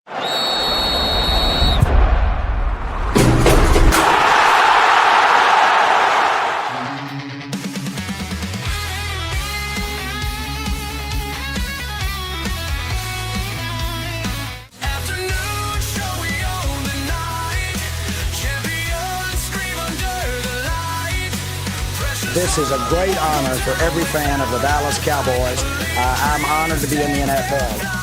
This is a great honor for every fan of the Dallas Cowboys. I'm honored to be in the NFL.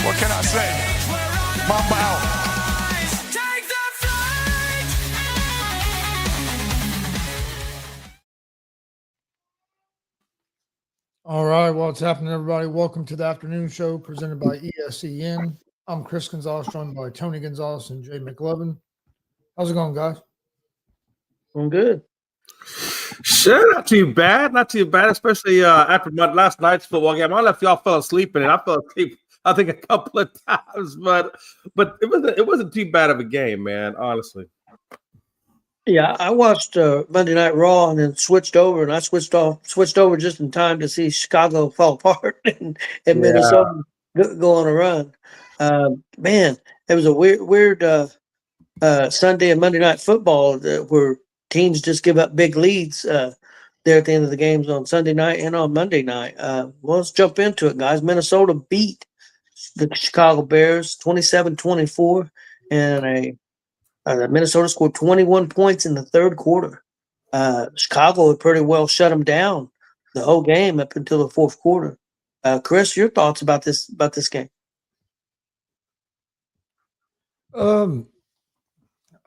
What can I say? Mamba out. All right, what's happening, everybody? Welcome to the afternoon show presented by ESEN. I'm Chris Gonzalez, joined by Tony Gonzalez and Jay McLovin. How's it going, guys? I'm good. Sure, not too bad. Not too bad, especially after last night's football game. I don't know if y'all fell asleep in it. I fell asleep, I think, a couple of times, but it wasn't too bad of a game, man, honestly. Yeah, I watched Monday Night Raw and then switched over, and I switched over just in time to see Chicago fall apart and Minnesota go on a run. Man, it was a weird Sunday and Monday Night Football where teams just give up big leads there at the end of the games on Sunday night and on Monday night. Well, let's jump into it, guys. Minnesota beat the Chicago Bears 27-24, and Minnesota scored 21 points in the third quarter. Chicago had pretty well shut them down the whole game up until the fourth quarter. Chris, your thoughts about this game?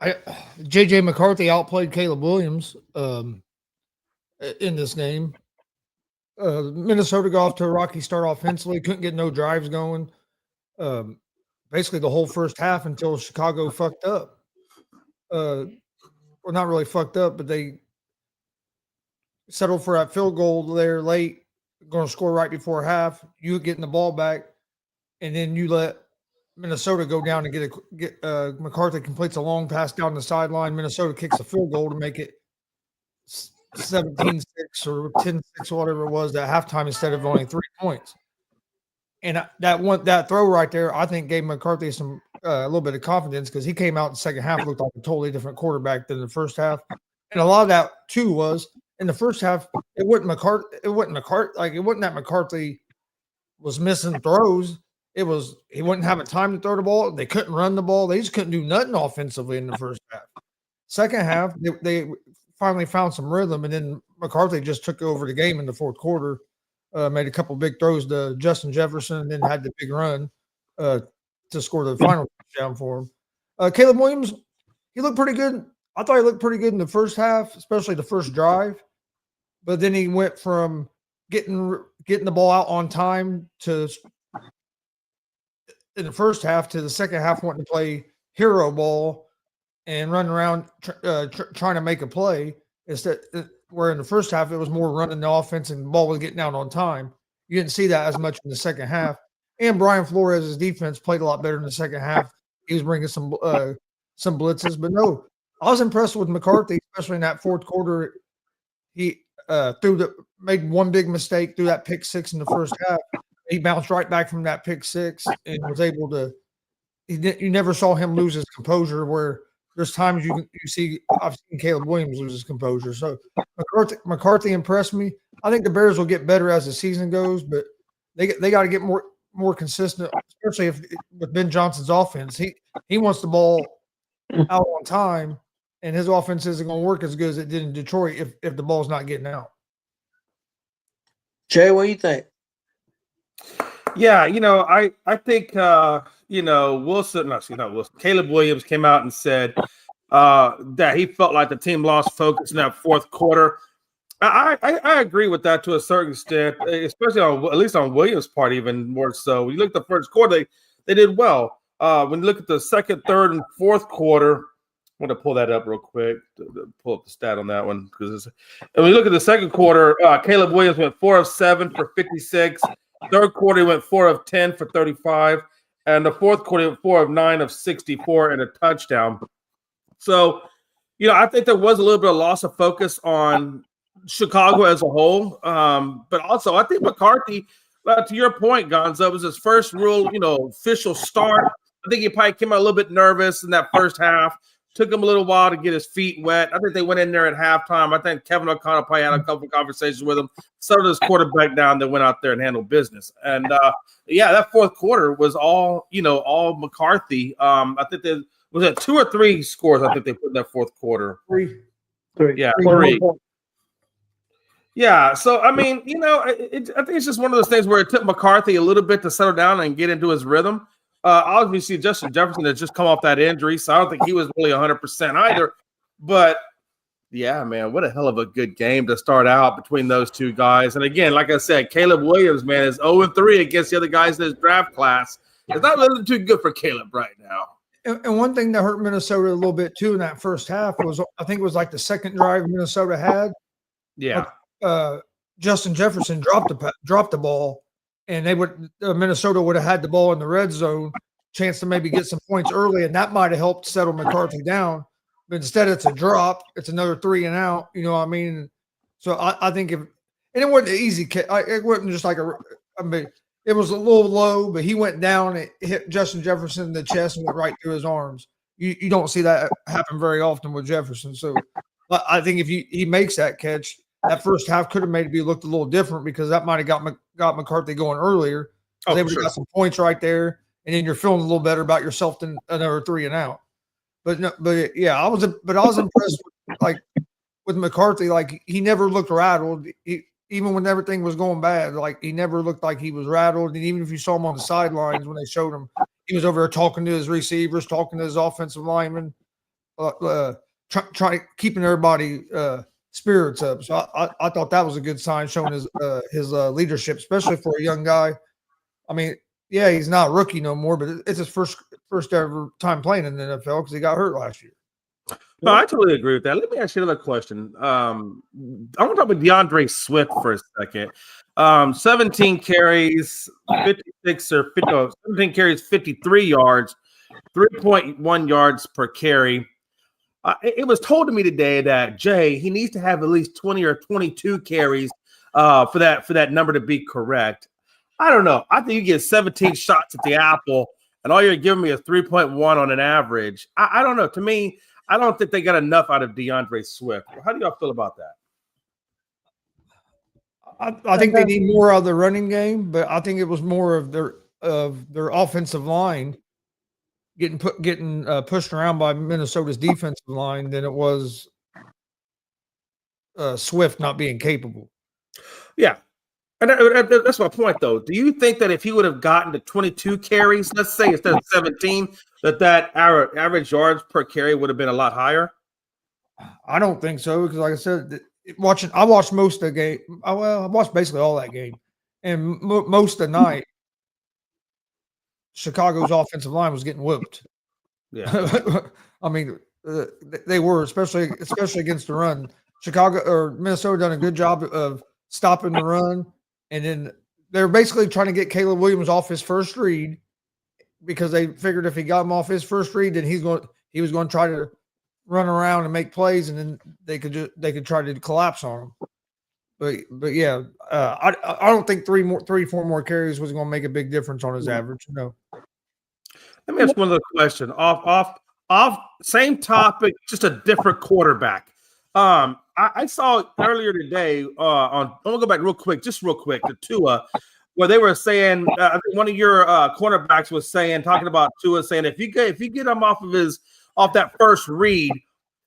JJ McCarthy outplayed Caleb Williams in this game. Minnesota got off to a rocky start offensively, couldn't get no drives going. Basically the whole first half until Chicago fucked up. Well, not really fucked up, but they settled for that field goal there late, going to score right before half. You getting the ball back, and then you let Minnesota go down and get McCarthy completes a long pass down the sideline. Minnesota kicks a field goal to make it 17-6 or 10-6, whatever it was at halftime, instead of only 3 points. And that throw right there, I think, gave McCarthy some a little bit of confidence, because he came out in the second half, looked like a totally different quarterback than the first half. And a lot of that too was in the first half, it wasn't that McCarthy was missing throws. It was he wasn't having time to throw the ball. They couldn't run the ball. They just couldn't do nothing offensively in the first half. Second half, they finally found some rhythm, and then McCarthy just took over the game in the fourth quarter. Made a couple big throws to Justin Jefferson, and then had the big run to score the final touchdown for him. Caleb Williams, he looked pretty good. I thought he looked pretty good in the first half, especially the first drive. But then he went from getting the ball out on time to in the first half to the second half wanting to play hero ball and run around trying to make a play. Instead, where in the first half it was more running the offense and the ball was getting out on time. You didn't see that as much in the second half. And Brian Flores' defense played a lot better in the second half. He was bringing some blitzes. But no, I was impressed with McCarthy, especially in that fourth quarter. He made one big mistake, threw that pick six in the first half. He bounced right back from that pick six and was able to – you never saw him lose his composure, where there's times I've seen Caleb Williams lose his composure. So McCarthy impressed me. I think the Bears will get better as the season goes, but they got to get more consistent, especially with Ben Johnson's offense. He wants the ball out on time, and his offense isn't going to work as good as it did in Detroit if the ball's not getting out. Jay, what do you think? Yeah, I think Caleb Williams came out and said that he felt like the team lost focus in that fourth quarter. I agree with that to a certain extent, especially at least on Williams' part, even more so. When you look at the first quarter, they did well. When you look at the second, third, and fourth quarter, I want to pull that up real quick to pull up the stat on that one. And when you look at the second quarter, Caleb Williams went 4 of 7 for 56. Third quarter, he went 4 of 10 for 35. And the fourth quarter, he went 4 of 9 of 64 and a touchdown. So I think there was a little bit of loss of focus on Chicago as a whole. But also, I think McCarthy, to your point, Gonzo, was his first real, official start. I think he probably came out a little bit nervous in that first half. Took him a little while to get his feet wet. I think they went in there at halftime. I think Kevin O'Connell probably had a couple of conversations with him, settled his quarterback down, then went out there and handled business. And that fourth quarter was all McCarthy. I think there was it 2 or 3 scores. I think they put in that fourth quarter. 3. Yeah, 3. Yeah. So I mean, I think it's just one of those things where it took McCarthy a little bit to settle down and get into his rhythm. Obviously, Justin Jefferson has just come off that injury, so I don't think he was really 100% either. But yeah, man, what a hell of a good game to start out between those two guys. And again, like I said, Caleb Williams, man, is 0-3 against the other guys in his draft class. It's not really too good for Caleb right now. And one thing that hurt Minnesota a little bit too in that first half was, I think it was like the second drive Minnesota had. Yeah. Justin Jefferson dropped the ball, and Minnesota would have had the ball in the red zone, chance to maybe get some points early, and that might have helped settle McCarthy down. But instead, it's a drop. It's another 3 and out. You know what I mean? So I think and it wasn't an easy catch. It wasn't just like it was a little low, but he went down and hit Justin Jefferson in the chest and went right through his arms. You don't see that happen very often with Jefferson. So I think if he makes that catch, that first half could have maybe looked a little different, because that might have got McCarthy going earlier. They would have got some points right there, and then you're feeling a little better about yourself than another 3 and out. But I was impressed with McCarthy. Like, he never looked rattled. Even when everything was going bad, like, he never looked like he was rattled. And even if you saw him on the sidelines when they showed him, he was over there talking to his receivers, talking to his offensive linemen, keeping everybody spirits up. So I thought that was a good sign, showing his leadership, especially for a young guy. I mean, yeah, he's not a rookie no more, but it's his first ever time playing in the NFL because he got hurt last year. No, I totally agree with that. Let me ask you another question. I want to talk about DeAndre Swift for a second. 17 carries, 17 carries, 53 yards, 3.1 yards per carry. It was told to me today that he needs to have at least 20 or 22 carries for that number to be correct. I don't know. I think you get 17 shots at the apple, and all you're giving me is 3.1 on an average. I don't know. To me, I don't think they got enough out of DeAndre Swift. How do y'all feel about that? I think they need more out of the running game, but I think it was more of their offensive line getting pushed around by Minnesota's defensive line than it was Swift not being capable. Yeah. And that's my point, though. Do you think that if he would have gotten to 22 carries, let's say instead of 17, that average yards per carry would have been a lot higher? I don't think so, because like I said, I watched most of the game. I watched basically all that game, and most of the night, Chicago's offensive line was getting whooped. Yeah, I mean, they were, especially against the run. Minnesota done a good job of stopping the run, and then they're basically trying to get Caleb Williams off his first read, because they figured if he got him off his first read, then he was going to try to run around and make plays, and then they could try to collapse on him. But yeah, I don't think 3-4 more carries was going to make a big difference on his average. No. Let me ask one other question. Off same topic, just a different quarterback. I saw earlier today I'm gonna go back real quick to Tua, where they were saying I think one of your cornerbacks was talking about Tua, saying if you get him off that first read,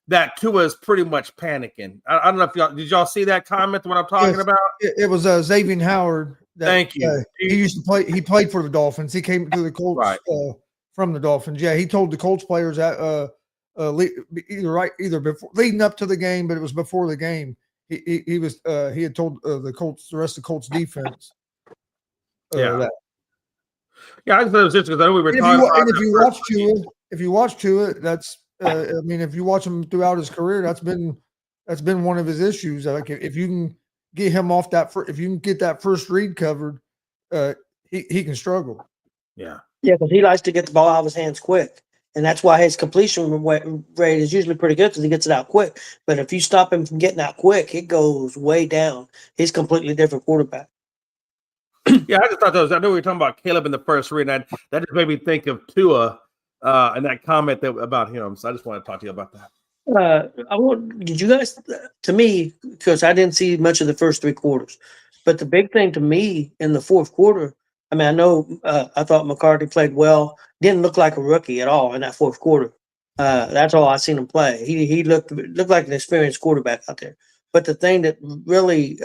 that Tua is pretty much panicking. I don't know if y'all see that comment, what I'm talking about? It was Xavier Howard. Thank you. He used to play. He played for the Dolphins. He came to the Colts from the Dolphins. Yeah, he told the Colts players that either before leading up to the game, but it was before the game. He had told the rest of the Colts defense. Yeah, I just thought it was interesting because I know we were talking about. And if you watch Tua, that's I mean, if you watch him throughout his career, that's been one of his issues. Like, if you can get him off if you can get that first read covered, he can struggle. Yeah. Yeah, because he likes to get the ball out of his hands quick. And that's why his completion rate is usually pretty good because he gets it out quick. But if you stop him from getting out quick, it goes way down. He's a completely different quarterback. Yeah, I just thought that was, I know we were talking about Caleb in the first read, and that just made me think of Tua and that comment about him. So I just want to talk to you about that. Did you guys, to me, because I didn't see much of the first 3 quarters, but the big thing to me in the fourth quarter, I mean, I know I thought McCarthy played well, didn't look like a rookie at all in that fourth quarter. That's all I seen him play. He looked like an experienced quarterback out there. But the thing that really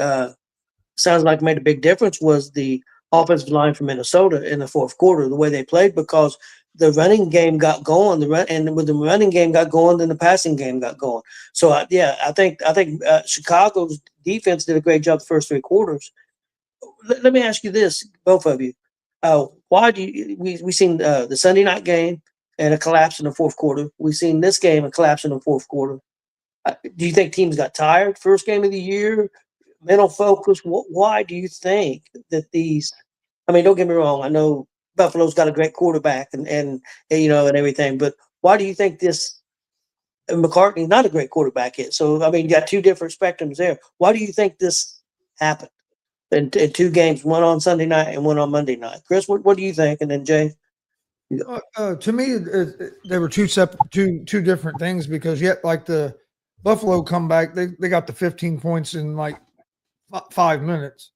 sounds like made a big difference was the offensive line from Minnesota in the fourth quarter, the way they played, because the running game got going. And when the running game got going, then the passing game got going. So I think Chicago's defense did a great job the first 3 quarters. Let me ask you this, both of you. Why do you we seen the Sunday night game and a collapse in the fourth quarter? We've seen this game a collapse in the fourth quarter. Do you think teams got tired first game of the year? Mental focus? Why do you think that these? I mean, don't get me wrong. I know Buffalo's got a great quarterback and everything, but why do you think this? McCartney's not a great quarterback yet. So I mean, you got 2 different spectrums there. Why do you think this happened? In 2 games, one on Sunday night and one on Monday night. Chris, what do you think? And then Jay. To me, they were two different things, because yet like the Buffalo comeback, they got the 15 points in like 5 minutes,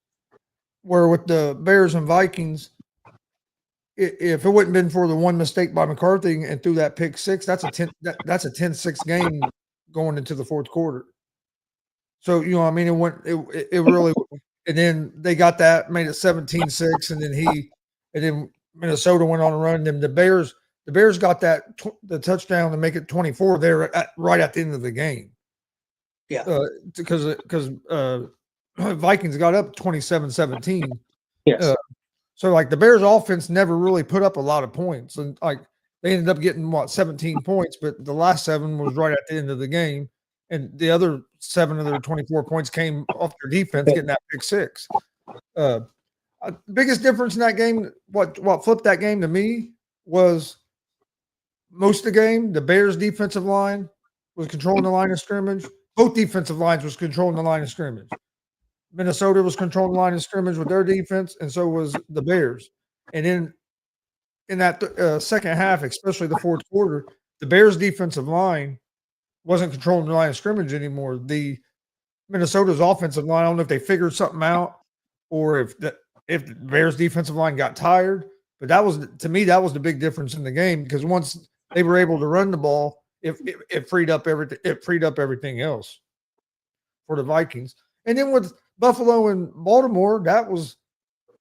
where with the Bears and Vikings, if it wouldn't been for the one mistake by McCarthy and threw that pick 6, that's a 10-6 game going into the fourth quarter. So I mean, it really. And then they got that, made it 17-6, and then Minnesota went on a run. Then the Bears got the touchdown to make it 24 there right at the end of the game. Yeah, because Vikings got up 27-17. Yes. So like the Bears offense never really put up a lot of points, and like they ended up getting 17 points, but the last 7 was right at the end of the game. And the other 7 of their 24 points came off their defense, getting that pick 6. Biggest difference in that game, what flipped that game to me, was most of the game, the Bears' defensive line was controlling the line of scrimmage. Both defensive lines was controlling the line of scrimmage. Minnesota was controlling the line of scrimmage with their defense, and so was the Bears. And in that second half, especially the fourth quarter, the Bears' defensive line wasn't controlling the line of scrimmage anymore. The Minnesota's offensive line, I don't know if they figured something out or if the Bears' defensive line got tired, but to me that was the big difference in the game, because once they were able to run the ball, it freed up everything. It freed up everything else for the Vikings. And then with Buffalo and Baltimore, depends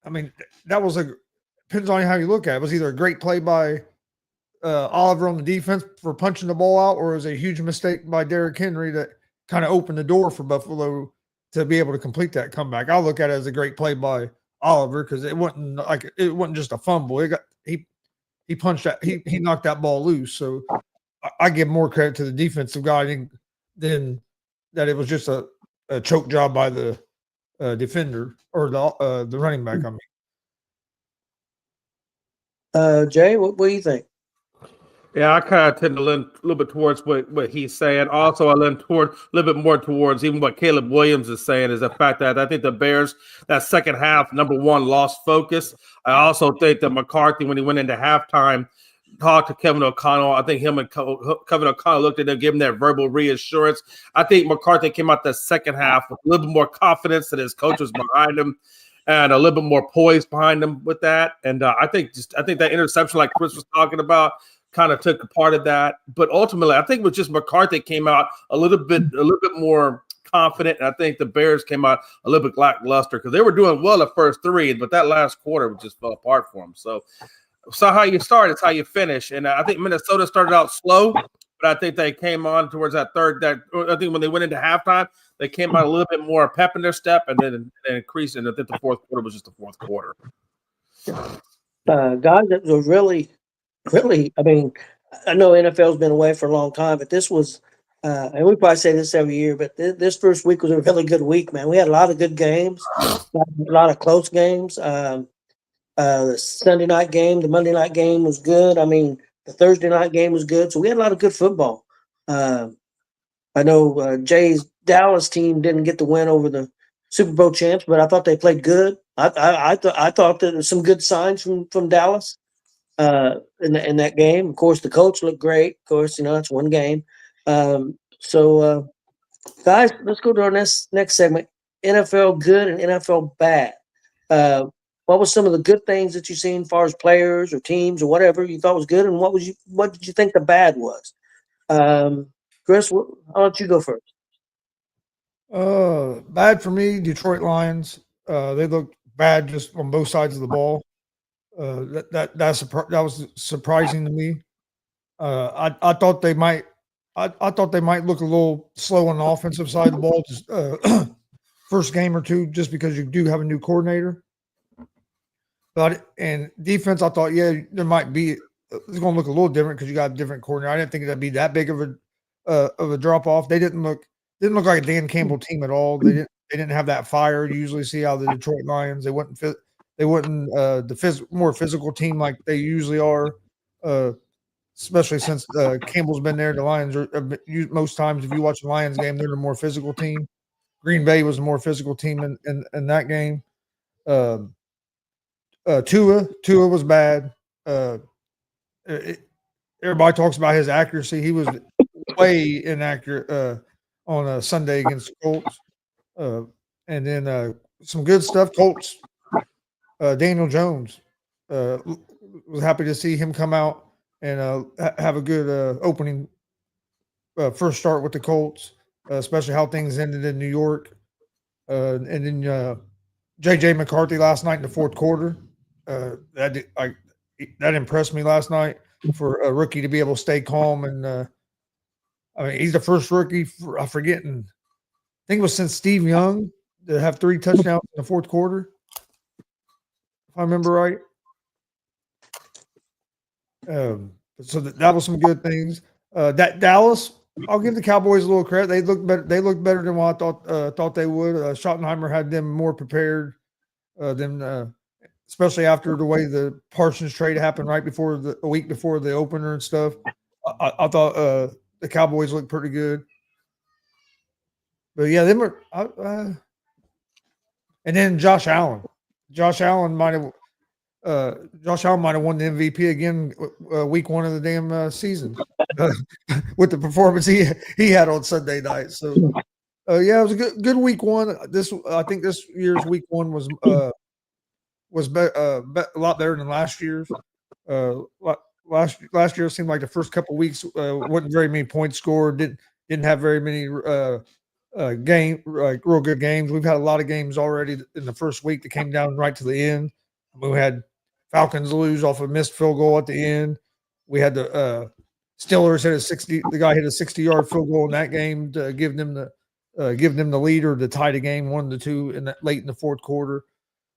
on how you look at it. It was either a great play by Oliver on the defense for punching the ball out, or it was a huge mistake by Derrick Henry that kind of opened the door for Buffalo to be able to complete that comeback. I'll look at it as a great play by Oliver, because it wasn't just a fumble. He punched that, he knocked that ball loose. So I give more credit to the defensive guy than that it was just a choke job by the defender or the running back. I mean, Jay, what do you think? Yeah, I kind of tend to lean a little bit towards what he's saying. Also, I lean toward a little bit more towards even what Caleb Williams is saying, is the fact that I think the Bears, that second half, number one, lost focus. I also think that McCarthy, when he went into halftime, talked to Kevin O'Connell. I think him and Kevin O'Connell looked at him, gave him that verbal reassurance. I think McCarthy came out the second half with a little bit more confidence that his coach was behind him, and a little bit more poise behind him with that. And I think that interception, like Chris was talking about, kind of took a part of that. But ultimately, I think it was just McCarthy came out a little bit more confident. And I think the Bears came out a little bit lackluster, because they were doing well the first 3, but that last quarter just fell apart for them. So how you start is how you finish. And I think Minnesota started out slow, but I think they came on towards that third. I think when they went into halftime, they came out a little bit more pep in their step, and then increased. And I think the fourth quarter was just the fourth quarter. Guys, it was really, I mean, I know NFL's been away for a long time, but this was, and we probably say this every year, but this first week was a really good week, man. We had a lot of good games, a lot of close games. The Sunday night game, the Monday night game was good. I mean, The Thursday night game was good. So we had a lot of good football. I know Jay's Dallas team didn't get the win over the Super Bowl champs, but I thought they played good. I thought there was some good signs from Dallas in that game. Of course, the coach looked great. Of course, it's one game. Guys, let's go to our next segment. NFL good and NFL bad. What was some of the good things that you seen as far as players or teams or whatever you thought was good, and what did you think the bad was? Chris, I'll let you go first. Bad for me, Detroit Lions. They looked bad just on both sides of the ball. That was surprising to me. I thought they might. I thought they might look a little slow on the offensive side of the ball, just first game or two, just because you do have a new coordinator. But in defense, I thought, there might be. It's going to look a little different because you got a different coordinator. I didn't think that'd be that big of a drop off. They didn't look like a Dan Campbell team at all. They didn't have that fire you usually see out of the Detroit Lions. They wouldn't the more physical team like they usually are. Especially since Campbell's been there. The Lions are most times, if you watch the Lions game, they're the more physical team. Green Bay was the more physical team in that game. Tua was bad. Everybody talks about his accuracy. He was way inaccurate on a Sunday against the Colts. And then some good stuff. Colts, Daniel Jones. Was happy to see him come out and have a good opening first start with the Colts, especially how things ended in New York. And then J.J. McCarthy last night in the fourth quarter. That impressed me last night for a rookie to be able to stay calm. And he's the first rookie, I think it was since Steve Young to have 3 touchdowns in the fourth quarter, if I remember right. So that was some good things. That Dallas, I'll give the Cowboys a little credit. They looked better. They looked better than what I thought they would. Schottenheimer had them more prepared than, especially after the way the Parsons trade happened right before a week before the opener and stuff. I thought the Cowboys looked pretty good. But yeah, they were. And then Josh Allen. Josh Allen might have won the MVP again week 1 of the damn season with the performance he had on Sunday night. So, it was a good week 1. I think this year's week 1 was a lot better than last year's. Last year it seemed like the first couple of weeks wasn't very many points scored. Didn't have very many real good games. We've had a lot of games already in the first week that came down right to the end. We had Falcons lose off a missed field goal at the end. We had the Steelers hit a 60. The guy hit a 60-yard field goal in that game to give them the lead or to tie the game 1-2 late in the fourth quarter.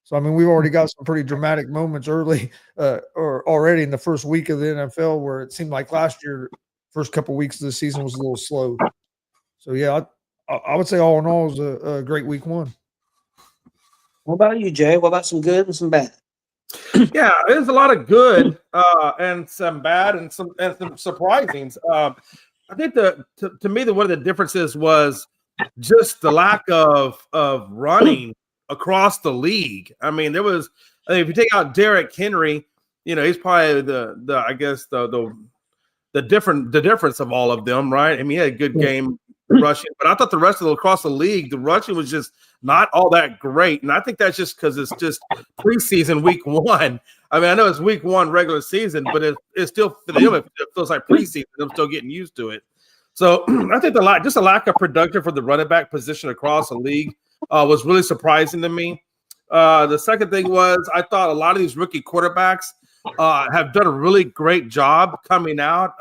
So we've already got some pretty dramatic moments early or already in the first week of the NFL where it seemed like last year, first couple of weeks of the season was a little slow. So I would say all in all it was a great week 1. What about you, Jay? What about some good and some bad? Yeah, there's a lot of good and some bad and some surprisings. I think to me one of the differences was just the lack of running across the league. There was, if you take out Derrick Henry, he's probably the difference of all of them, right? He had a good game rushing, but I thought the rest of across the league, the rushing was just not all that great. And I think that's just because it's just preseason week 1. I know it's week 1 regular season, but it's still for them, it feels like preseason. I'm still getting used to it. So I think just a lack of production for the running back position across the league was really surprising to me. The second thing was I thought a lot of these rookie quarterbacks have done a really great job coming out.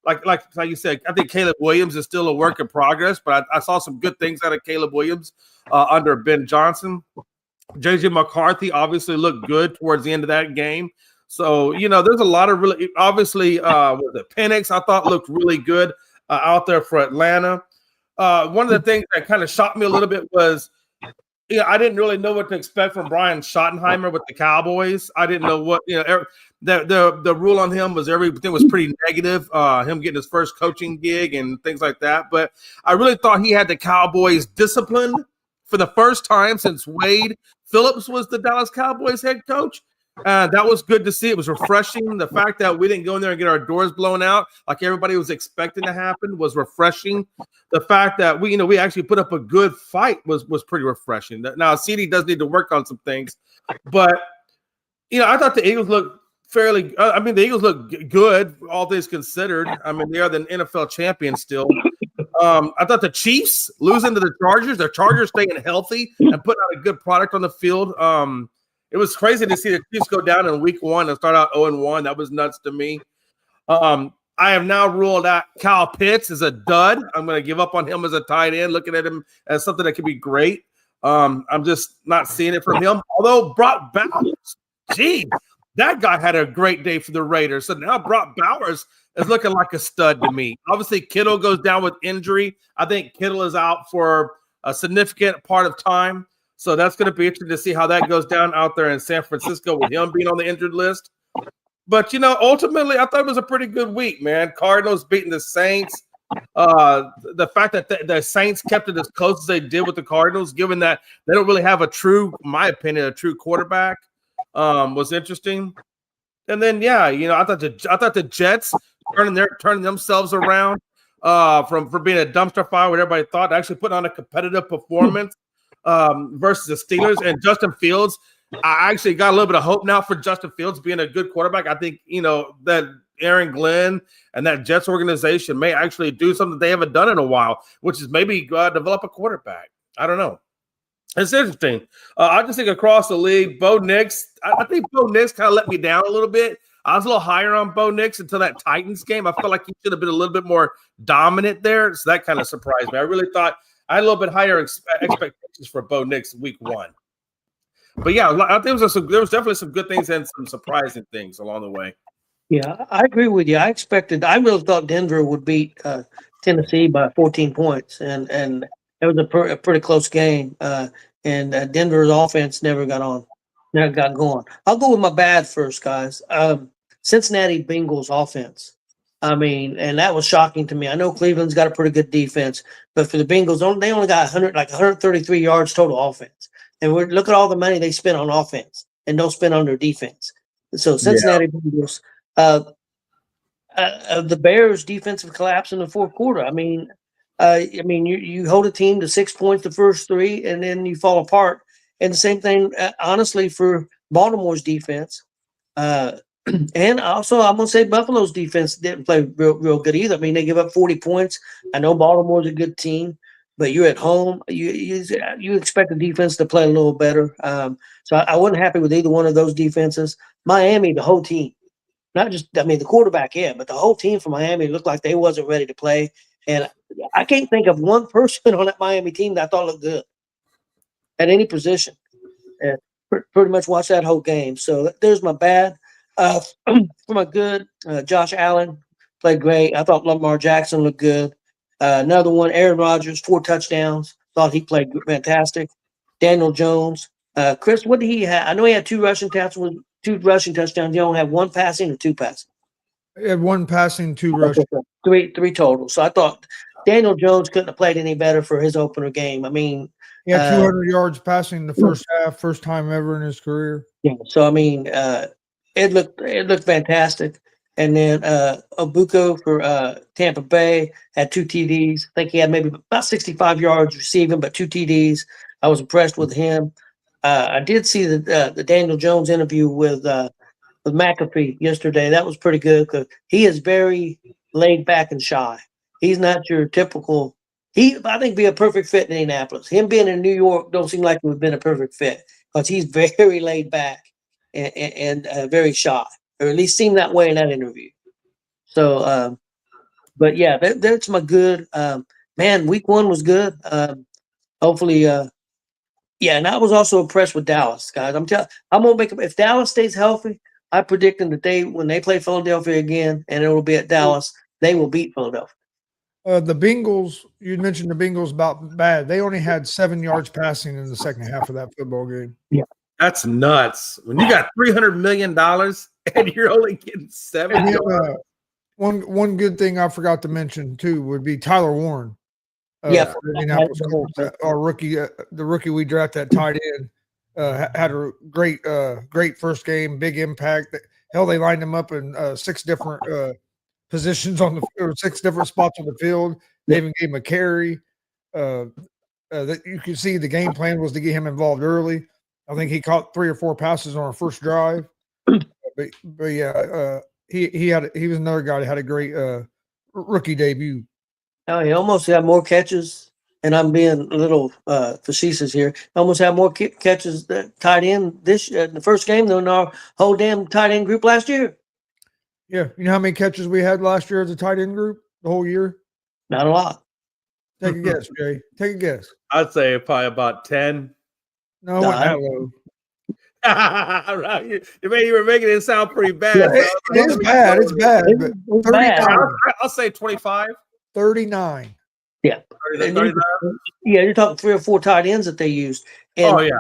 Like you said, I think Caleb Williams is still a work in progress, but I saw some good things out of Caleb Williams under Ben Johnson. J.J. McCarthy obviously looked good towards the end of that game. So, there's a lot of really – obviously, Penix I thought looked really good out there for Atlanta. One of the things that kind of shocked me a little bit was I didn't really know what to expect from Brian Schottenheimer with the Cowboys. I didn't know what the rule on him was everything was pretty negative. Him getting his first coaching gig and things like that. But I really thought he had the Cowboys disciplined for the first time since Wade Phillips was the Dallas Cowboys head coach. That was good to see. It was refreshing. The fact that we didn't go in there and get our doors blown out like everybody was expecting to happen was refreshing. The fact that we actually put up a good fight was pretty refreshing. Now, CD does need to work on some things, but I thought the Eagles looked fairly. The Eagles look good, all things considered. They are the NFL champions still. I thought the Chiefs losing to the Chargers staying healthy and putting out a good product on the field. It was crazy to see the Chiefs go down in week 1 and start out 0-1. That was nuts to me. I have now ruled out Kyle Pitts as a dud. I'm going to give up on him as a tight end, looking at him as something that could be great. I'm just not seeing it from him. Although Brock Bowers, that guy had a great day for the Raiders. So now Brock Bowers is looking like a stud to me. Obviously, Kittle goes down with injury. I think Kittle is out for a significant part of time. So that's going to be interesting to see how that goes down out there in San Francisco with him being on the injured list. But, ultimately, I thought it was a pretty good week, man. Cardinals beating the Saints. The fact that the Saints kept it as close as they did with the Cardinals, given that they don't really have a true quarterback, was interesting. And then, I thought the Jets turning themselves around from being a dumpster fire, what everybody thought, actually putting on a competitive performance. Versus the Steelers and Justin Fields. I actually got a little bit of hope now for Justin Fields being a good quarterback. I think, that Aaron Glenn and that Jets organization may actually do something they haven't done in a while, which is maybe develop a quarterback. I don't know. It's interesting. I just think across the league, Bo Nix, I think Bo Nix kind of let me down a little bit. I was a little higher on Bo Nix until that Titans game. I felt like he should have been a little bit more dominant there. So that kind of surprised me. I really thought I had a little bit higher expectations for Bo Nix week 1. But I think there was definitely some good things and some surprising things along the way. Yeah, I agree with you. I really thought Denver would beat Tennessee by 14 points, and it was a pretty close game. And Denver's offense never got going. I'll go with my bad first, guys. Cincinnati Bengals offense. And that was shocking to me. I know Cleveland's got a pretty good defense, but for the Bengals, they only got 133 yards total offense. And look at all the money they spent on offense and don't spend on their defense. So Cincinnati Bengals, the Bears' defensive collapse in the fourth quarter. You hold a team to 6 points the first 3, and then you fall apart. And the same thing, honestly, for Baltimore's defense. And also, I'm going to say Buffalo's defense didn't play real good either. They give up 40 points. I know Baltimore's a good team, but you're at home. You expect the defense to play a little better. So I wasn't happy with either one of those defenses. Miami, the whole team, not just, the quarterback, but the whole team for Miami looked like they wasn't ready to play. And I can't think of one person on that Miami team that I thought looked good at any position. And pretty much watched that whole game. So there's my bad. For my good, Josh Allen played great. I thought Lamar Jackson looked good. Another one, Aaron Rodgers, 4 touchdowns. Thought he played fantastic. Daniel Jones. Chris, what did he have? I know he had 2 rushing touchdowns. He only had 1 passing or 2 passing. He had 1 passing, 2 rushing. Three total. So I thought Daniel Jones couldn't have played any better for his opener game. He had 200 yards passing the first half, first time ever in his career. Yeah. So it looked fantastic. And then Obuko for Tampa Bay had 2 TDs. I think he had maybe about 65 yards receiving, but 2 TDs. I was impressed with him. I did see the Daniel Jones interview with McAfee yesterday. That was pretty good because he is very laid back and shy. He's not your typical. I think be a perfect fit in Indianapolis. Him being in New York don't seem like it would have been a perfect fit because he's very laid back and very shy, or at least seemed that way in that interview. So, but yeah, that's my good. Man, week 1 was good. Hopefully, and I was also impressed with Dallas, guys. I'm gonna make them. If Dallas stays healthy, I'm predicting that when they play Philadelphia again, and it will be at Dallas, they will beat Philadelphia. The Bengals, you mentioned the Bengals about bad. They only had 7 yards passing in the second half of that football game. That's nuts. When you got $300 million and you're only getting 7 And then, yards. one good thing I forgot to mention too would be Tyler Warren. For the Indianapolis Colts, our rookie, the rookie we drafted at tight end, had a great first game, big impact. Hell, they lined him up in 6 different positions or 6 different spots on the field. They even gave him a carry. That you can see the game plan was to get him involved early. I think he caught 3 or 4 passes on our first drive. But yeah, he was another guy that had a great rookie debut. Oh, he almost had more catches, and I'm being a little facetious here. Almost had more catches tight end in the first game than our whole damn tight end group last year. Yeah, you know how many catches we had last year as a tight end group the whole year? Not a lot. Take a guess, Jay. Take a guess. I'd say probably about 10. No, it wasn't that low. Right. You were making it sound pretty bad. Yeah, it is bad. It's bad. But It's bad. I'll say 25. 39. Yeah. 39. Yeah, you're talking 3 or 4 tight ends that they used. And Oh, yeah.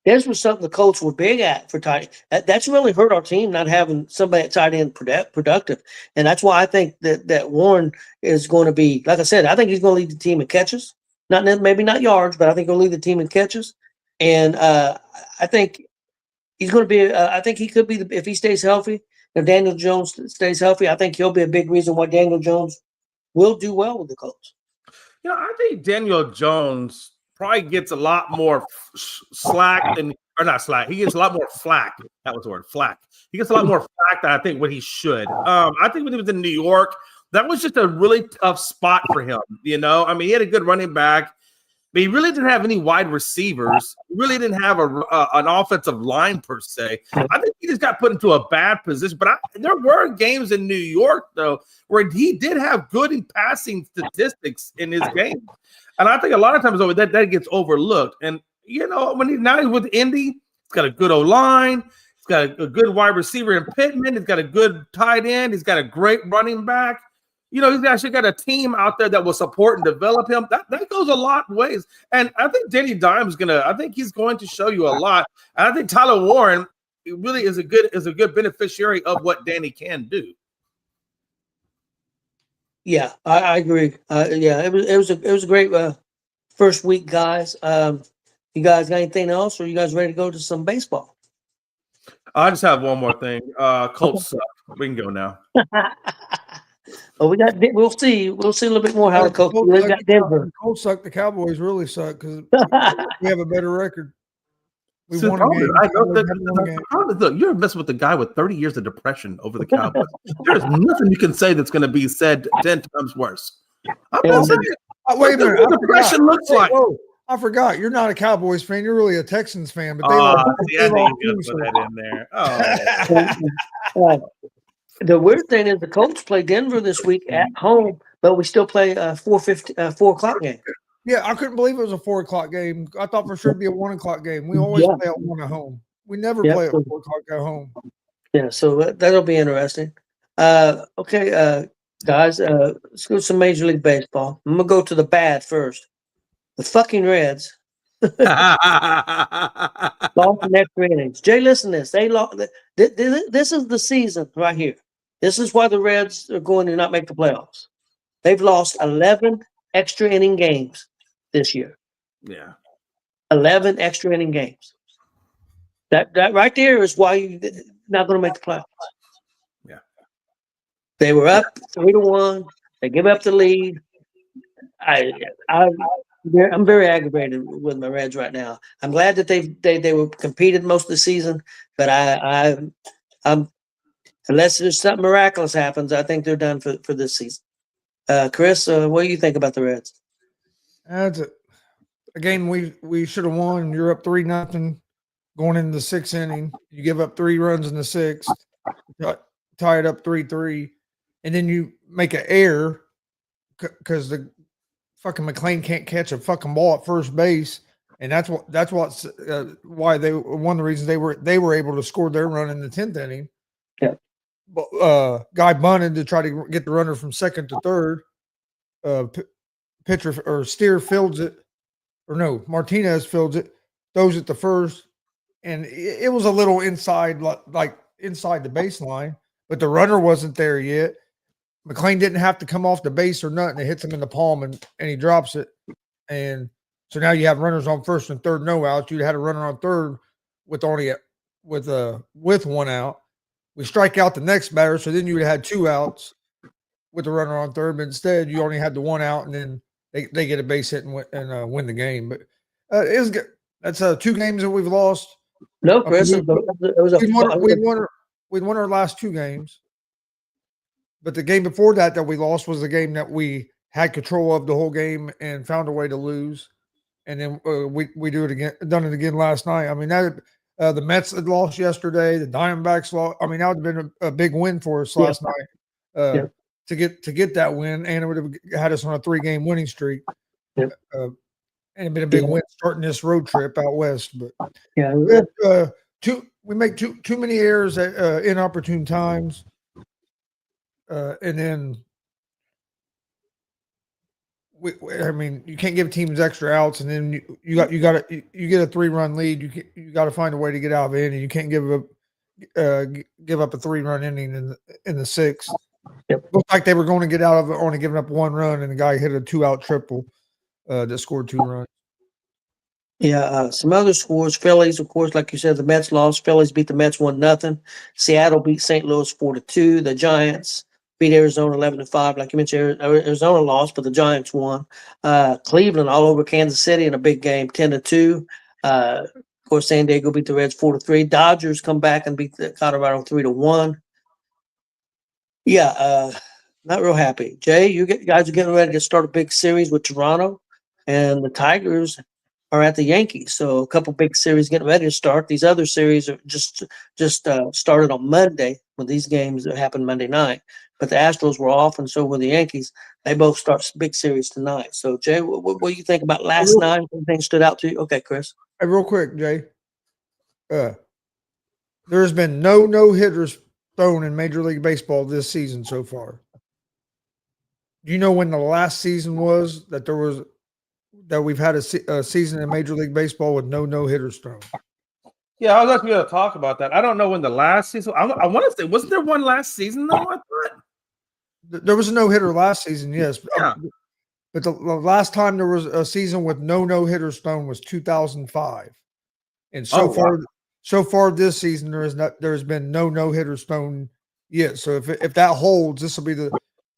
this was something the Colts were big at for tight end. That's really hurt our team, not having somebody at tight end productive. And that's why I think that Warren is going to be, like I said, I think he's going to lead the team in catches. Maybe not yards, but I think he'll lead the team in catches. And I think he's going to be, I think he could be, if he stays healthy, if Daniel Jones stays healthy, I think he'll be a big reason why Daniel Jones will do well with the Colts. You know, I think Daniel Jones probably gets a lot more slack or not slack. He gets a lot more flack. That was the word, flack. He gets a lot more flack than I think what he should. I think when he was in New York, that was just a really tough spot for him. You know, I mean, he had a good running back, but he really didn't have any wide receivers. He really didn't have an offensive line per se. I think he just got put into a bad position. But there were games in New York, though, where he did have good in passing statistics in his game. And I think a lot of times that gets overlooked. And, you know, now he's with Indy, he's got a good O-line. He's got a good wide receiver in Pittman. He's got a good tight end. He's got a great running back. You know, he's actually got a team out there that will support and develop him. That goes a lot of ways. And I think Danny Dimes he's going to show you a lot. And I think Tyler Warren really is a good beneficiary of what Danny can do. Yeah, I agree. Yeah, it was a great first week, guys. You guys got anything else, or are you guys ready to go to some baseball? I just have one more thing. Colts suck. We can go now. Well, we'll see a little bit more how the Colts got Denver. The Colts suck. The Cowboys really suck because we have a better record. We won a game. Look, you're messing with the guy with 30 years of depression over the Cowboys. There's nothing you can say that's going to be said 10 times worse. I'm not saying wait a minute. What depression looks like. Whoa, I forgot. You're not a Cowboys fan. You're really a Texans fan. But I knew you put that in there. Oh. The weird thing is the Colts play Denver this week at home, but we still play a 4 o'clock game. Yeah, I couldn't believe it was a 4 o'clock game. I thought for sure it'd be a 1 o'clock game. We always play at 1 at home. We never play at 4 o'clock at home. Yeah, so that'll be interesting. Okay, guys, let's go to some Major League Baseball. I'm gonna go to the bad first. The fucking Reds lost the extra innings. Jay, listen to this. They lost. This is the season right here. This is why the Reds are going to not make the playoffs. They've lost 11 extra inning games this year. Yeah. 11 extra inning games. That right there is why you're not going to make the playoffs. Yeah. They were up 3-1. They give up the lead. I'm very aggravated with my Reds right now. I'm glad that they were competed most of the season, but I'm unless there's something miraculous happens, I think they're done for this season. Chris, what do you think about the Reds? That's it. Again, we should have won. You're up 3-0 going into the 6th inning. You give up 3 runs in the 6th, tie it up 3-3, and then you make an error because the fucking McLean can't catch a fucking ball at first base, and that's why one of the reasons they were able to score their run in the 10th inning. Yeah. But guy bunted to try to get the runner from second to third. pitcher or Steer fields it, or no, Martinez fields it, throws it to first, and it was a little inside, like inside the baseline, but the runner wasn't there yet. McLean didn't have to come off the base or nothing. It hits him in the palm, and he drops it. And so now you have runners on first and third, no outs. You'd had a runner on third with one out. We strike out the next batter, so then you would have had 2 outs with the runner on third. But instead, you only had the 1 out, and then they get a base hit and win the game. But it was good. That's 2 games that we've lost. No, Chris, it was we'd won our last 2 games. But the game before that we lost was the game that we had control of the whole game and found a way to lose. And then we done it again last night. I mean, that the Mets had lost yesterday. The Diamondbacks lost. I mean, that would have been a big win for us last night to get that win, and it would have had us on a 3-game winning streak. Yep. And it'd been a big win starting this road trip out west. But we make too many errors at inopportune times. And then I mean, you can't give teams extra outs, and then you get a 3-run lead. You got to find a way to get out of it, and you can't give up a 3-run inning in the 6th. Yep. Looked like they were going to get out of it, only giving up 1 run, and the guy hit a 2-out triple that scored 2 runs. Yeah, some other scores. Phillies, of course, like you said, the Mets lost. Phillies beat the Mets 1-0. Seattle beat St. Louis 4-2. The Giants beat Arizona 11-5. Like you mentioned, Arizona lost, but the Giants won. Cleveland all over Kansas City in a big game, 10-2. Of course, San Diego beat the Reds 4-3. Dodgers come back and beat the Colorado 3-1. Yeah, not real happy. Jay, you guys are getting ready to start a big series with Toronto, and the Tigers are at the Yankees. So a couple big series getting ready to start. These other series are just started on Monday with these games that happened Monday night. But the Astros were off, and so were the Yankees. They both start big series tonight. So, Jay, what do you think about last night? Anything stood out to you? Okay, Chris. Hey, real quick, Jay. There's been no hitters thrown in Major League Baseball this season so far. Do you know when the last season was that we've had a season in Major League Baseball with no hitters thrown? Yeah, I was actually going to talk about that. I don't know when the last season. I want to say, wasn't there one last season though? I thought there was a no hitter last season, yes. Yeah. But the last time there was a season with no hitters thrown was 2005, and so far this season there has been no hitters thrown yet. So if that holds, this will be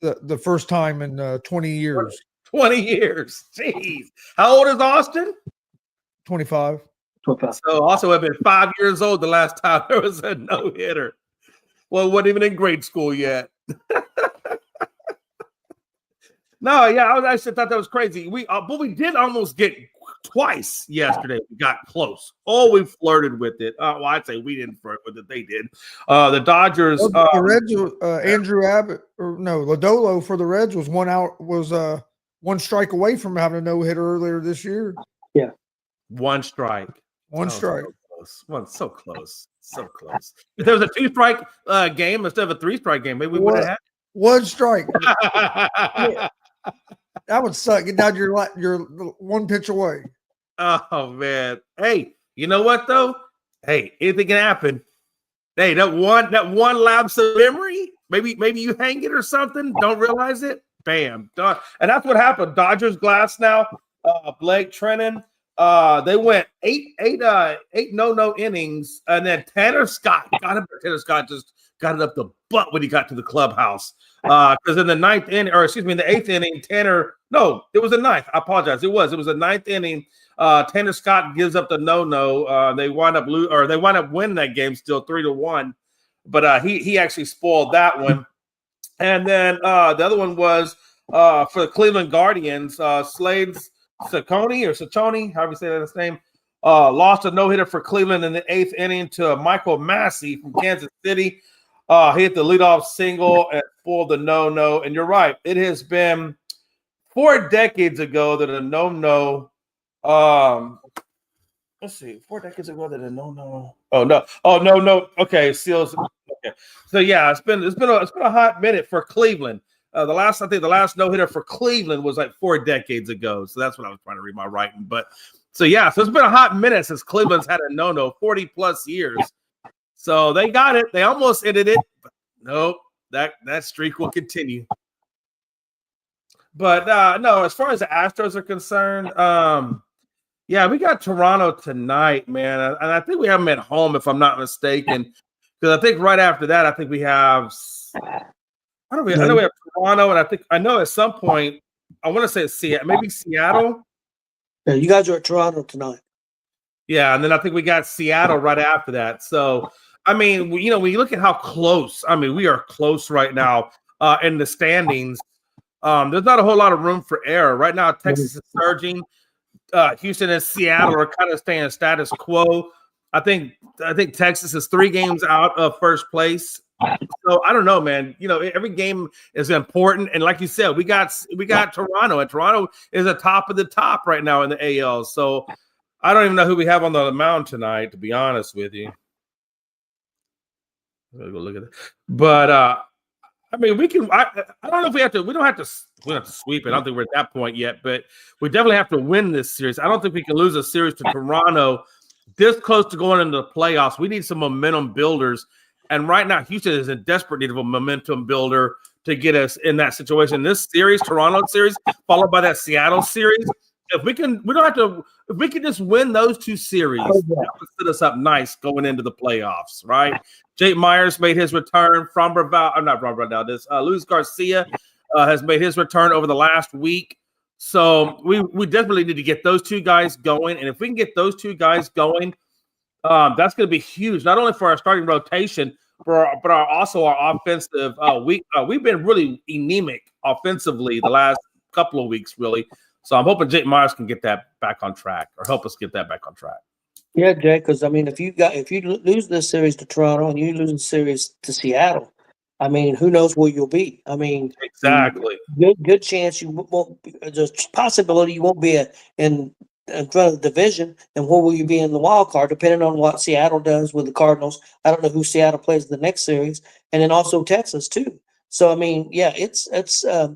the first time in 20 years. 20 years, jeez. How old is Austin? 25. So also have been 5 years old the last time there was a no hitter. Well, wasn't even in grade school yet. No, yeah, I actually thought that was crazy. But we did almost get twice yesterday. We got close. Oh, we flirted with it. Well, I'd say we didn't flirt with it. They did. The Dodgers. The Reds. Andrew Abbott, or no, Lodolo for the Reds was 1 out. Was 1 strike away from having a no hitter earlier this year. Yeah, 1 strike. 1 strike. So close. So close. If there was a 2-strike game instead of a 3-strike game, maybe we would have had 1 strike. That would suck. Get down your 1 pitch away. Oh man. Hey, you know what though? Hey, anything can happen. Hey, that one lapse of memory, maybe you hang it or something, don't realize it. Bam, done. And that's what happened. Dodgers glass now. Blake Treinen. They went eight no innings, and then Tanner Scott just got it up the butt when he got to the clubhouse. Because in the 9th inning, or excuse me, in the 8th inning, it was the 9th. I apologize. It was the 9th inning. Tanner Scott gives up the no. They wind up winning that game still 3-1. But he actually spoiled that one. And then the other one was for the Cleveland Guardians, Slades Ciccone, however you say that his name, lost a no-hitter for Cleveland in the 8th inning to Michael Massey from Kansas City. He hit the leadoff single and spoiled the no. And you're right, it has been 4 decades ago that a no. Let's see, 4 decades ago that a no. Oh no. Okay, Seals. Okay, so yeah, it's been a hot minute for Cleveland. The last no hitter for Cleveland was like 4 decades ago. So that's what I was trying to read my writing. But so it's been a hot minute since Cleveland's had a no 40 plus years. So they got it. They almost ended it. But nope, that streak will continue. But no, as far as the Astros are concerned, we got Toronto tonight, man, and I think we have them at home if I'm not mistaken. Because I think right after that, I think we have. I know we have Toronto, and I know at some point I want to say Seattle, maybe Seattle. Yeah, you guys are at Toronto tonight. Yeah, and then I think we got Seattle right after that. So I mean, when you look at how close, I mean, we are close right now in the standings. There's not a whole lot of room for error right now. Texas is surging. Houston and Seattle are kind of staying status quo. I think Texas is 3 games out of first place. So I don't know, man. Every game is important, and like you said, we got Toronto, and Toronto is the top of the top right now in the AL. So I don't even know who we have on the mound tonight, to be honest with you. Let me go look at it. But I mean, we can. I don't know if we have to. We don't have to sweep it. I don't think we're at that point yet, but we definitely have to win this series. I don't think we can lose a series to Toronto this close to going into the playoffs. We need some momentum builders. And right now, Houston is in desperate need of a momentum builder to get us in that situation. This series, Toronto series, followed by that Seattle series. If we can just win those 2 series, that would set us up nice going into the playoffs, right? Jake Myers made his return. Luis Garcia has made his return over the last week. So we definitely need to get those 2 guys going. And if we can get those 2 guys going, that's going to be huge, not only for our starting rotation, but also our offensive. We've been really anemic offensively the last couple of weeks, really. So I'm hoping Jake Myers can get that back on track, or help us get that back on track. Yeah, Jay, because I mean, if you lose this series to Toronto and you lose the series to Seattle, I mean, who knows where you'll be? I mean, exactly. Good chance you won't. There's a possibility you won't be in front of the division, and where will you be in the wild card, depending on what Seattle does with the Cardinals. I don't know who Seattle plays in the next series, and then also Texas too. So I mean, yeah, it's a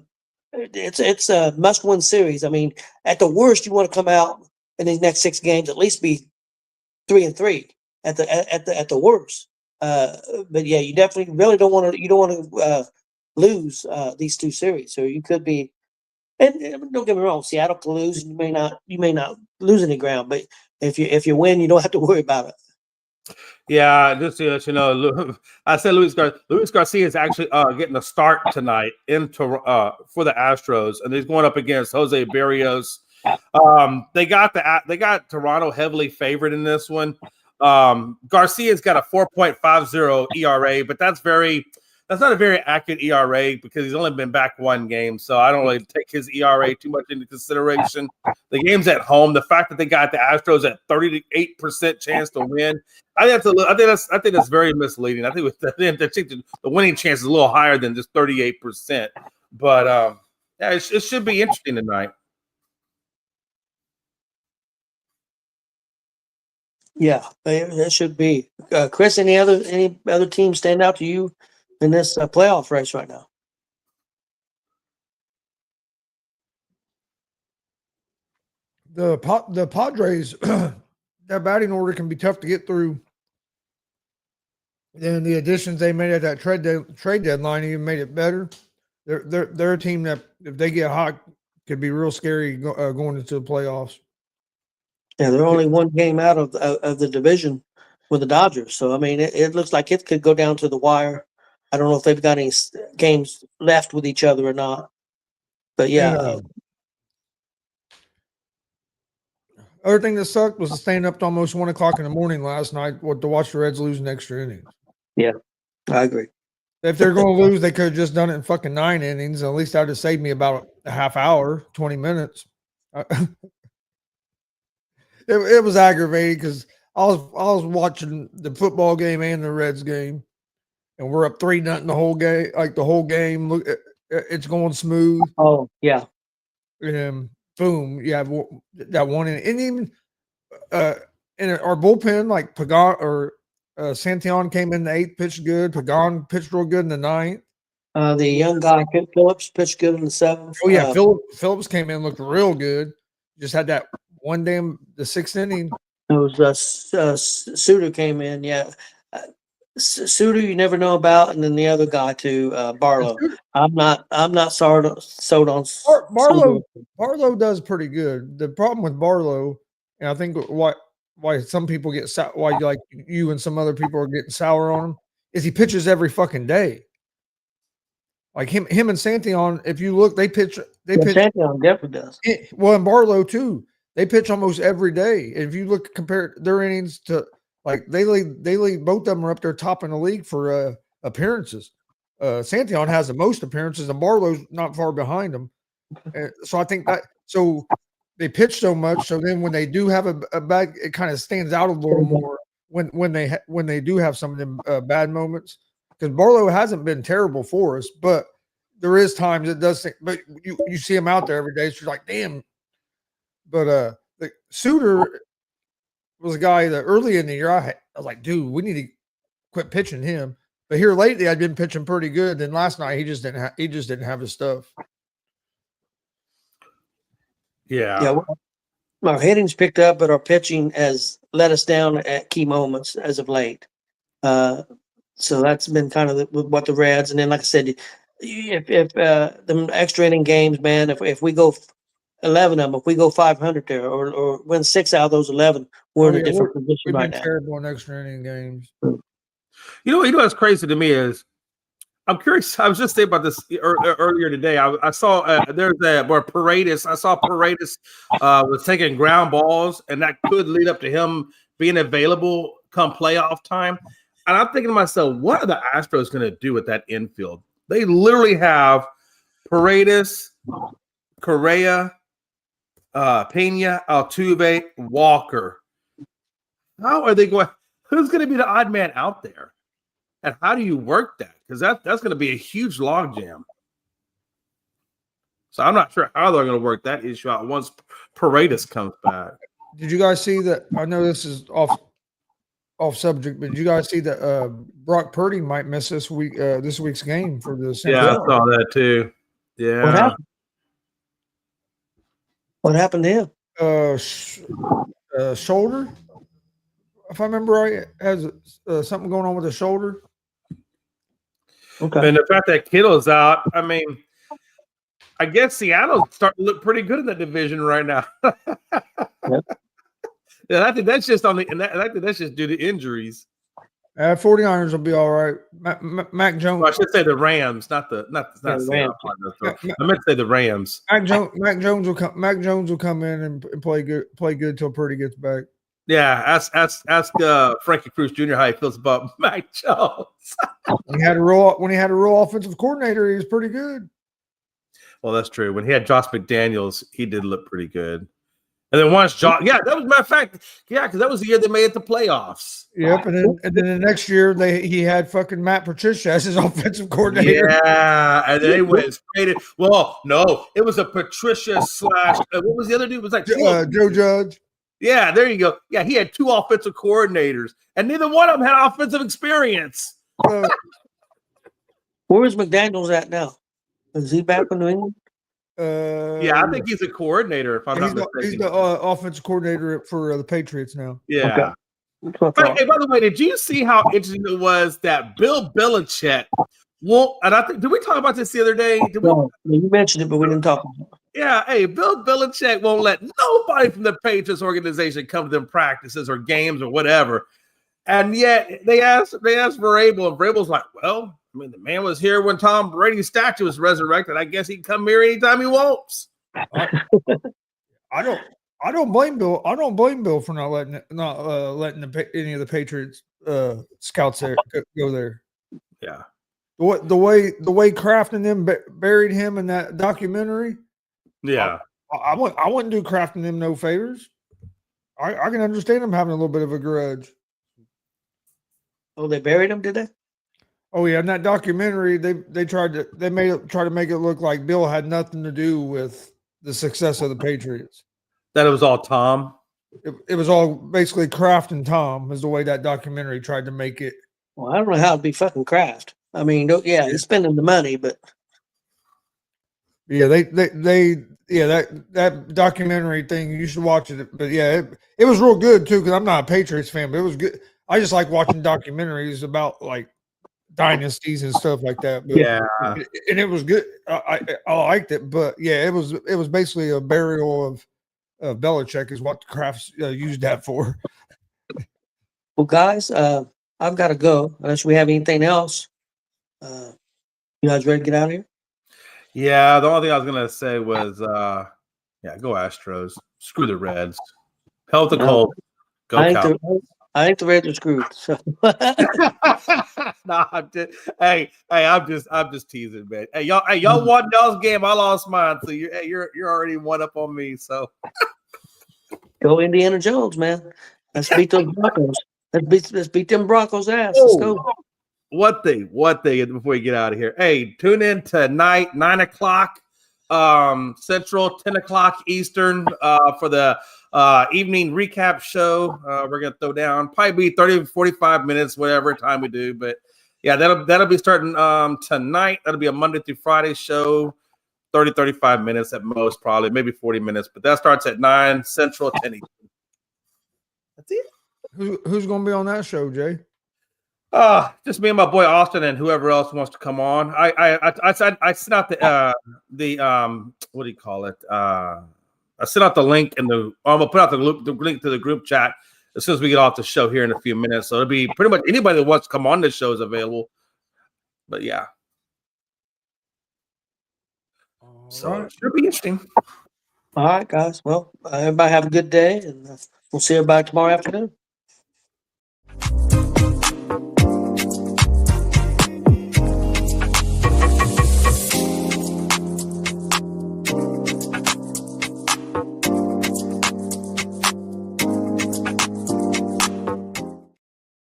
must-win series. I mean, at the worst, you want to come out in these next 6 games at least be 3-3 at the worst. But yeah, you definitely really don't want to lose these 2 series. So you could be. And don't get me wrong, Seattle could lose, and you may not lose any ground. But if you win, you don't have to worry about it. Yeah, just to let you know, I said Luis Garcia is actually getting a start tonight for the Astros, and he's going up against Jose Berrios. They got Toronto heavily favored in this one. Garcia's got a 4.50 ERA, but that's not a very accurate ERA because he's only been back 1 game. So I don't really take his ERA too much into consideration. The game's at home. The fact that they got the Astros at 38% chance to win, I think that's very misleading. I think the winning chance is a little higher than just 38%. But it should be interesting tonight. Yeah, it should be. Chris, any other teams stand out to you in this playoff race right now? The Padres, their batting order can be tough to get through. And the additions they made at that trade deadline even made it better. They're a team that, if they get hot, could be real scary going into the playoffs. Yeah, they're only 1 game out of the division with the Dodgers. So I mean, it looks like it could go down to the wire. I don't know if they've got any games left with each other or not. But yeah. Other thing that sucked was staying up to almost 1 o'clock in the morning last night to watch the Reds lose in extra innings. Yeah, I agree. If they're going to lose, they could have just done it in fucking 9 innings. At least that would have saved me about a half hour, 20 minutes. It was aggravating because I was watching the football game and the Reds game, and we're up 3-0 the whole game. Like the whole game, look, it's going smooth. Oh yeah, and boom, you have that one inning. And even in our bullpen, like Pagan or Santillan came in the 8th, pitched good. Pagan pitched real good in the 9th. The young guy, Kent Phillips, pitched good in the seventh. Oh yeah, Phillips came in, looked real good. Just had that one the sixth inning. It was Suter came in. Yeah, Suter you never know about, and then the other guy too, Barlow. I'm not sold on Barlow does pretty good. The problem with Barlow, and I think why some people get why like you and some other people are getting sour on him, is he pitches every fucking day. Like him and Santion, if you look, they pitch. Santion definitely does. Well, and Barlow too. They pitch almost every day. If you look, compare their innings to like they lead both of them are up there top in the league for appearances. Santion has the most appearances, and Barlow's not far behind him. So I think that they pitch so much. So then when they do have a bad, it kind of stands out a little more when they do have some of them bad moments. Because Barlow hasn't been terrible for us, but there is times it does. But you see him out there every day, so you're like, damn. But the Suter was a guy that early in the year I was like, dude, we need to quit pitching him. But here lately, I've been pitching pretty good. Then last night he just didn't have his stuff. Yeah. Our hitting's picked up, but our pitching has let us down at key moments as of late. So that's been kind of what the Reds. And then, like I said, if the extra inning games, man, if we go 11 of them, if we go 500 there or win 6 out of those 11, we're in a different position right now. We've been terrible in extra inning games. You know what's crazy to me is, I'm curious. I was just thinking about this earlier today. I saw there's where Paredes. I saw Paredes was taking ground balls, and that could lead up to him being available come playoff time. And I'm thinking to myself, what are the Astros going to do with that infield? They literally have Paredes, Correa, Pena, Altuve, Walker. How are they going? Who's going to be the odd man out there? And how do you work that? Because that's going to be a huge logjam. So I'm not sure how they're going to work that issue out once Paredes comes back. Did you guys see that? I know this is off subject, but did you guys see that Brock Purdy might miss this week's game for the Central? Yeah, I saw that too. Yeah. What happened to him? Shoulder. If I remember right, has something going on with the shoulder. Okay. And the fact that Kittle's out, I mean, I guess Seattle's starting to look pretty good in that division right now. Yep. Yeah, I think that's just I think that's just due to injuries. 49ers will be all right. Mac Jones. Well, I should say the Rams, not the Rams. I meant to say the Rams. Mac Jones will come in and play good till Purdy gets back. Yeah, ask Frankie Cruz Jr. how he feels about Mac Jones. when he had a real offensive coordinator, he was pretty good. Well, that's true. When he had Josh McDaniels, he did look pretty good. And then once Josh, that was matter of fact, because that was the year they made it to playoffs. Yep, and then the next year he had fucking Matt Patricia as his offensive coordinator. Yeah, and then he went straight in. Well, no, it was a Patricia / what was the other dude? It was like Joe Judge. Yeah, there you go. Yeah, he had 2 offensive coordinators, and neither one of them had offensive experience. Where is McDaniels at now? Is he back in New England? Yeah, I think he's a coordinator. If I'm not mistaken, he's the offensive coordinator for the Patriots now. Yeah. Okay. Hey, by the way, did you see how interesting it was that Bill Belichick won't? And I think did we talk about this the other day? No, you mentioned it, but we didn't talk about it. Yeah, hey, Bill Belichick won't let nobody from the Patriots organization come to them practices or games or whatever. And yet they asked Vrabel, and Vrabel's like, well, I mean, the man was here when Tom Brady's statue was resurrected. I guess he can come here anytime he wants. I don't blame Bill. I don't blame Bill for not letting any of the Patriots scouts there go there. Yeah. The way Kraft and them buried him in that documentary. Yeah. I wouldn't do Kraft and them no favors. I can understand them having a little bit of a grudge. Oh, they buried him, did they? Oh yeah, in that documentary, they tried to make it look like Bill had nothing to do with the success of the Patriots. That it was all Tom. It was all basically Kraft and Tom is the way that documentary tried to make it. Well, I don't know how it'd be fucking Kraft. I mean, yeah, he's spending the money, but Yeah, that documentary thing, you should watch it. But yeah, it was real good too, because I'm not a Patriots fan, but it was good. I just like watching documentaries about like dynasties and stuff like that. But, Yeah. and it was good. I liked it, but yeah, it was basically a burial of Belichick is what the Crafts used that for. well, guys, I've got to go unless we have anything else. You guys ready to get out of here? Yeah, the only thing I was gonna say was yeah, go Astros. Screw the Reds. Hell with the No. cold. Go Cal. I think the Reds are screwed. So. Nah, I'm just teasing, man. Hey, y'all won y'all's game. I lost mine, so you're already one up on me. So Go Indiana Jones, man. Let's beat those Broncos. Let's beat them Broncos ass. Let's go. One thing before you get out of here. Hey, tune in tonight, 9:00 Central, 10:00 Eastern for the evening recap show. We're gonna throw down probably be 30 45 minutes, whatever time we do. But yeah, that'll be starting tonight. That'll be a Monday through Friday show, 30 35 minutes at most, probably maybe 40 minutes. But that starts at 9 Central, 10 Eastern. That's it. Who's going to be on that show, Jay? Just me and my boy Austin and whoever else wants to come on. I sent out the what do you call it? I sent out the link in the. I'm gonna put out the link to the group chat as soon as we get off the show here in a few minutes. So it'll be pretty much anybody that wants to come on this show is available. But yeah, so it should be interesting. All right, guys. Well, everybody have a good day, and we'll see everybody tomorrow afternoon.